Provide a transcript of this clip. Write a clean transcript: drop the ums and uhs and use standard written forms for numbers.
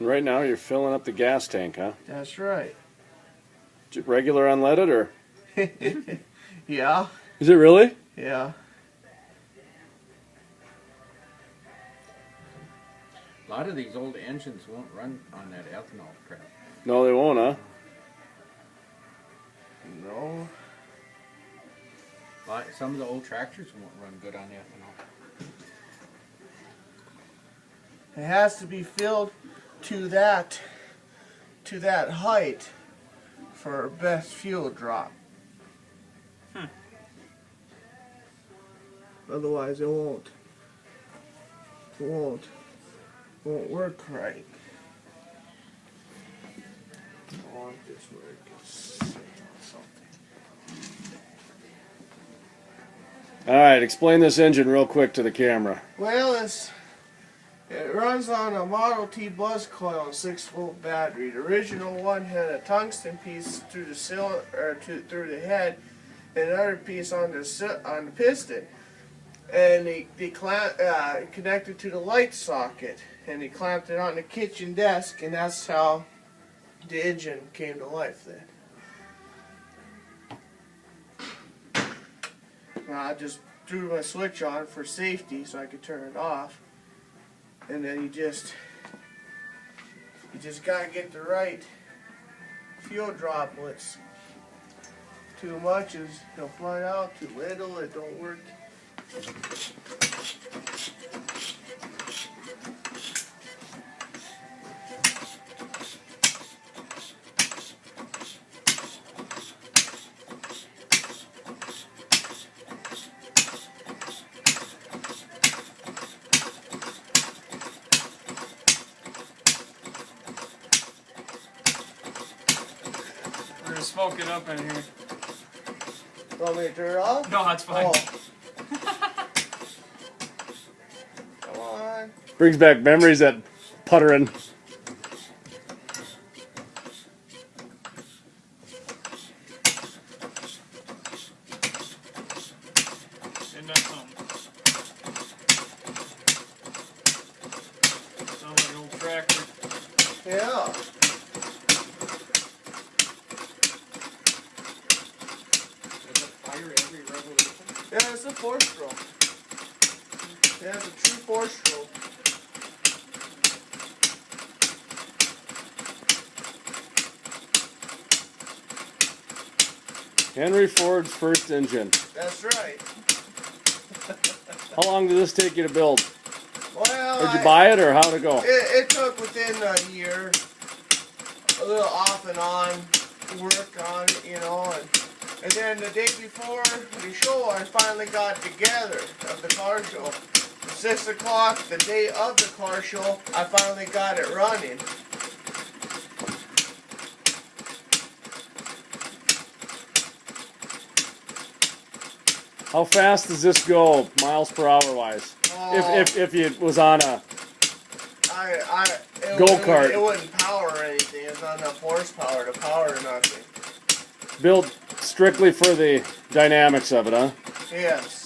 Right now you're filling up the gas tank, huh? That's right. Regular unleaded, or? Yeah. Is it really? Yeah. A lot of these old engines won't run on that ethanol crap. No, they won't, huh? No. Some of the old tractors won't run good on ethanol. It has to be filled to that height for best fuel drop. Otherwise it won't work right. I want this where it can sit on something. Alright, explain this engine real quick to the camera. Well, it runs on a Model T buzz coil and 6-volt battery. The original one had a tungsten piece through the through the head, and another piece on the piston. And they connected to the light socket, and they clamped it on the kitchen desk, and that's how the engine came to life then. I just threw my switch on for safety so I could turn it off, and then you just gotta get the right fuel droplets. Too much is it'll fly out, too little it don't work. We're smoking up in here. Want me to turn it off? No, that's fine. Oh. Come on. Brings back memories that puttering. Isn't that something? Sounds like an old tractor. Yeah. Yeah, it's a 4-stroke. Yeah, it's a true 4-stroke. Henry Ford's first engine. That's right. How long did this take you to build? Well, Did you buy it, or how'd it go? It took within a year, a little off and on work on it, you know, and then the day before the show, I finally got together of the car show. At 6 o'clock, the day of the car show, I finally got it running. How fast does this go, miles per hour wise? If it was on a go-kart. It wouldn't power anything. It's not enough horsepower to power nothing. Built strictly for the dynamics of it, huh? Yes.